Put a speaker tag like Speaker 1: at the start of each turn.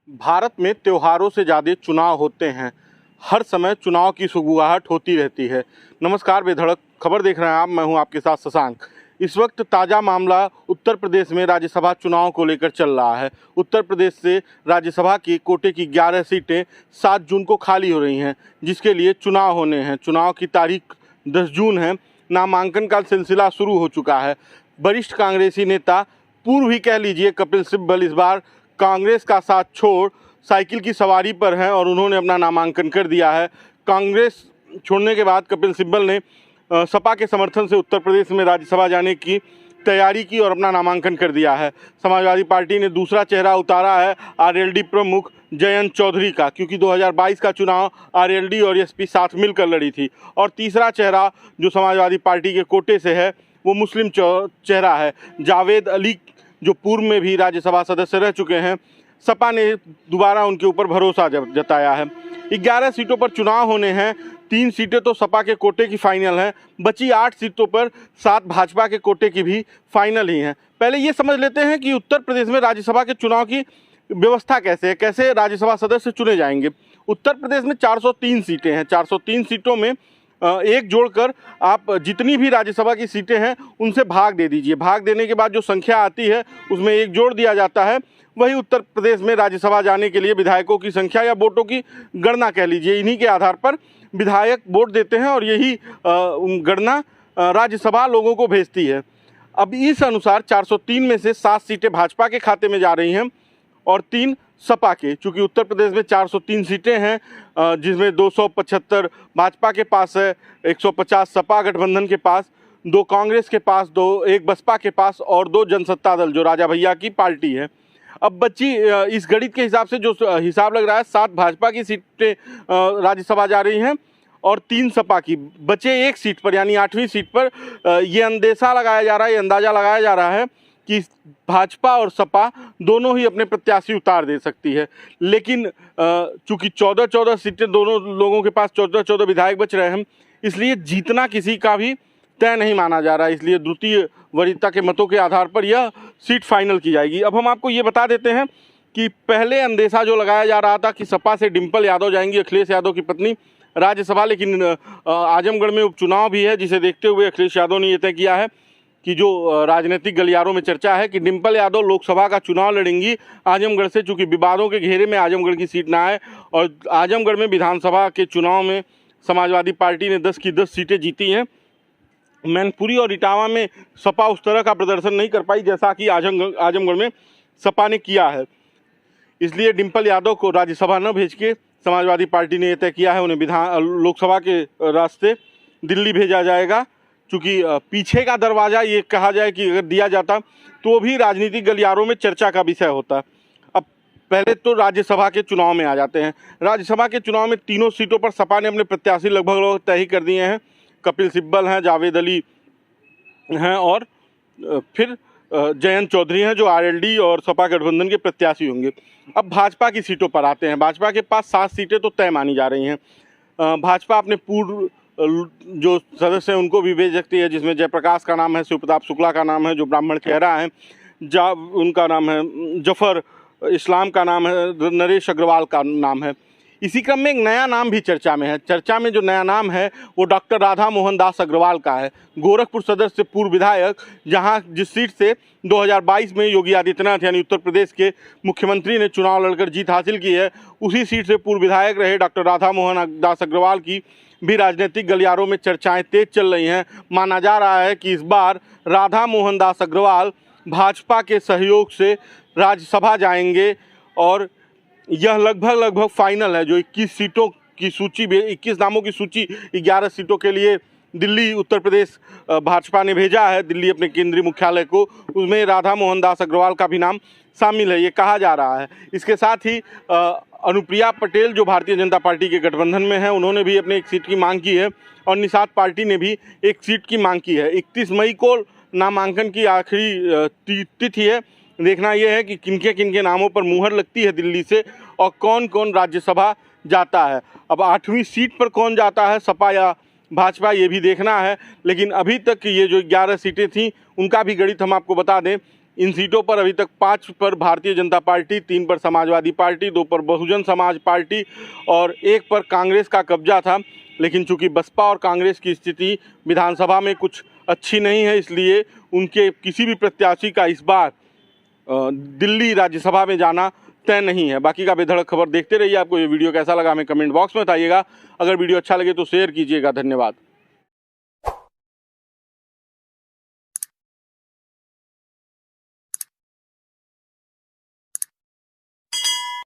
Speaker 1: भारत में त्योहारों से ज़्यादा चुनाव होते हैं। हर समय चुनाव की सुगबुगाहट होती रहती है। नमस्कार, बेधड़क खबर देख रहे हैं आप। मैं हूं आपके साथ शशांक। इस वक्त ताज़ा मामला उत्तर प्रदेश में राज्यसभा चुनाव को लेकर चल रहा है। उत्तर प्रदेश से राज्यसभा की कोटे की 11 सीटें 7 जून को खाली हो रही हैं, जिसके लिए चुनाव होने हैं। चुनाव की तारीख 10 जून है। नामांकन का सिलसिला शुरू हो चुका है। वरिष्ठ कांग्रेसी नेता, पूर्व ही कह लीजिए, कपिल सिब्बल इस बार कांग्रेस का साथ छोड़ साइकिल की सवारी पर हैं और उन्होंने अपना नामांकन कर दिया है। कांग्रेस छोड़ने के बाद कपिल सिब्बल ने सपा के समर्थन से उत्तर प्रदेश में राज्यसभा जाने की तैयारी की और अपना नामांकन कर दिया है। समाजवादी पार्टी ने दूसरा चेहरा उतारा है आरएलडी प्रमुख जयंत चौधरी का, क्योंकि 2022 का चुनाव आरएलडी और एसपी साथ मिलकर लड़ी थी। और तीसरा चेहरा जो समाजवादी पार्टी के कोटे से है वो मुस्लिम चेहरा है, जावेद अली, जो पूर्व में भी राज्यसभा सदस्य रह चुके हैं। सपा ने दोबारा उनके ऊपर भरोसा जताया है। 11 सीटों पर चुनाव होने हैं। 3 सीटें तो सपा के कोटे की फाइनल हैं। बची 8 सीटों पर 7 भाजपा के कोटे की भी फाइनल ही हैं। पहले ये समझ लेते हैं कि उत्तर प्रदेश में राज्यसभा के चुनाव की व्यवस्था कैसे है, कैसे राज्यसभा सदस्य चुने जाएंगे। उत्तर प्रदेश में 403 सीटें हैं। 403 सीटों में एक जोड़कर आप जितनी भी राज्यसभा की सीटें हैं उनसे भाग दे दीजिए। भाग देने के बाद जो संख्या आती है उसमें एक जोड़ दिया जाता है। वही उत्तर प्रदेश में राज्यसभा जाने के लिए विधायकों की संख्या या वोटों की गणना कह लीजिए, इन्हीं के आधार पर विधायक वोट देते हैं और यही गणना राज्यसभा लोगों को भेजती है। अब इस अनुसार 403 में से 7 सीटें भाजपा के खाते में जा रही हैं और 3 सपा के। चूँकि उत्तर प्रदेश में 403 सीटें हैं, जिसमें 275 भाजपा के पास है, 150 सपा गठबंधन के पास, 2 कांग्रेस के पास, 1 बसपा के पास और 2 जनसत्ता दल जो राजा भैया की पार्टी है। अब बच्ची इस गणित के हिसाब से जो हिसाब लग रहा है, 7 भाजपा की सीटें राज्यसभा जा रही हैं और 3 सपा की। बचे 1 सीट पर, यानी 8वीं सीट पर ये अंदेशा लगाया जा रहा है, ये अंदाज़ा लगाया जा रहा है कि भाजपा और सपा दोनों ही अपने प्रत्याशी उतार दे सकती है। लेकिन चूंकि 14-14 सीटें दोनों लोगों के पास 14-14 विधायक बच रहे हैं, इसलिए जीतना किसी का भी तय नहीं माना जा रहा है। इसलिए द्वितीय वरीयता के मतों के आधार पर यह सीट फाइनल की जाएगी। अब हम आपको ये बता देते हैं कि पहले अंदेशा जो लगाया जा रहा था कि सपा से डिम्पल यादव जाएंगी, अखिलेश यादव की पत्नी, राज्यसभा। लेकिन आजमगढ़ में उपचुनाव भी है, जिसे देखते हुए अखिलेश यादव ने यह तय किया है कि जो राजनीतिक गलियारों में चर्चा है कि डिम्पल यादव लोकसभा का चुनाव लड़ेंगी आजमगढ़ से, चूँकि विवादों के घेरे में आजमगढ़ की सीट ना आए। और आजमगढ़ में विधानसभा के चुनाव में समाजवादी पार्टी ने 10 की 10 सीटें जीती हैं। मैनपुरी और इटावा में सपा उस तरह का प्रदर्शन नहीं कर पाई जैसा कि आजमगढ़ में सपा ने किया है। इसलिए डिम्पल यादव को राज्यसभा न भेज के समाजवादी पार्टी ने यह तय किया है उन्हें लोकसभा के रास्ते दिल्ली भेजा जाएगा। चूँकि पीछे का दरवाज़ा ये कहा जाए कि अगर दिया जाता तो भी राजनीतिक गलियारों में चर्चा का विषय होता। अब पहले तो राज्यसभा के चुनाव में आ जाते हैं। राज्यसभा के चुनाव में तीनों सीटों पर सपा ने अपने प्रत्याशी लगभग तय ही कर दिए हैं। कपिल सिब्बल हैं, जावेद अली हैं और फिर जयंत चौधरी हैं, जो आरएलडी और सपा गठबंधन के प्रत्याशी होंगे। अब भाजपा की सीटों पर आते हैं। भाजपा के पास 7 सीटें तो तय मानी जा रही हैं। भाजपा अपने पूर्व जो सदस्य हैं उनको भी भेज सकती है, जिसमें जयप्रकाश का नाम है, शिवप्रताप शुक्ला का नाम है जो ब्राह्मण चेहरा है, उनका नाम है जफर इस्लाम का नाम है, नरेश अग्रवाल का नाम है। इसी क्रम में एक नया नाम भी चर्चा में है। चर्चा में जो नया नाम है वो डॉक्टर राधा मोहन दास अग्रवाल का है, गोरखपुर सदस्य से पूर्व विधायक, जहां जिस सीट से 2022 में योगी आदित्यनाथ यानी उत्तर प्रदेश के मुख्यमंत्री ने चुनाव लड़कर जीत हासिल की है। उसी सीट से पूर्व विधायक रहे डॉक्टर राधा मोहन दास अग्रवाल की भी राजनीतिक गलियारों में चर्चाएं तेज चल रही हैं। माना जा रहा है कि इस बार राधा मोहन दास अग्रवाल भाजपा के सहयोग से राज्यसभा जाएंगे और यह लगभग फाइनल है। जो 21 सीटों की सूची, 21 नामों की सूची 11 सीटों के लिए दिल्ली उत्तर प्रदेश भाजपा ने भेजा है, दिल्ली अपने केंद्रीय मुख्यालय को, उसमें राधा मोहन दास अग्रवाल का भी नाम शामिल है, ये कहा जा रहा है। इसके साथ ही अनुप्रिया पटेल जो भारतीय जनता पार्टी के गठबंधन में है, उन्होंने भी अपने 1 सीट की मांग की है और निषाद पार्टी ने भी 1 सीट की मांग की है। 31 मई को नामांकन की आखिरी तिथि है। देखना यह है कि किनके नामों पर मुहर लगती है दिल्ली से और कौन कौन राज्यसभा जाता है। अब 8वीं सीट पर कौन जाता है, सपा या भाजपा, ये भी देखना है। लेकिन अभी तक ये जो 11 सीटें थीं उनका भी गणित हम आपको बता दें इन सीटों पर अभी तक 5 पर भारतीय जनता पार्टी, 3 पर समाजवादी पार्टी, 2 पर बहुजन समाज पार्टी और 1 पर कांग्रेस का कब्जा था। लेकिन चूंकि बसपा और कांग्रेस की स्थिति विधानसभा में कुछ अच्छी नहीं है, इसलिए उनके किसी भी प्रत्याशी का इस बार दिल्ली राज्यसभा में जाना तय नहीं है। बाकी का बेधड़क खबर देखते रहिए। आपको ये वीडियो कैसा लगा हमें कमेंट बॉक्स में बताइएगा। अगर वीडियो अच्छा लगे तो शेयर कीजिएगा। धन्यवाद।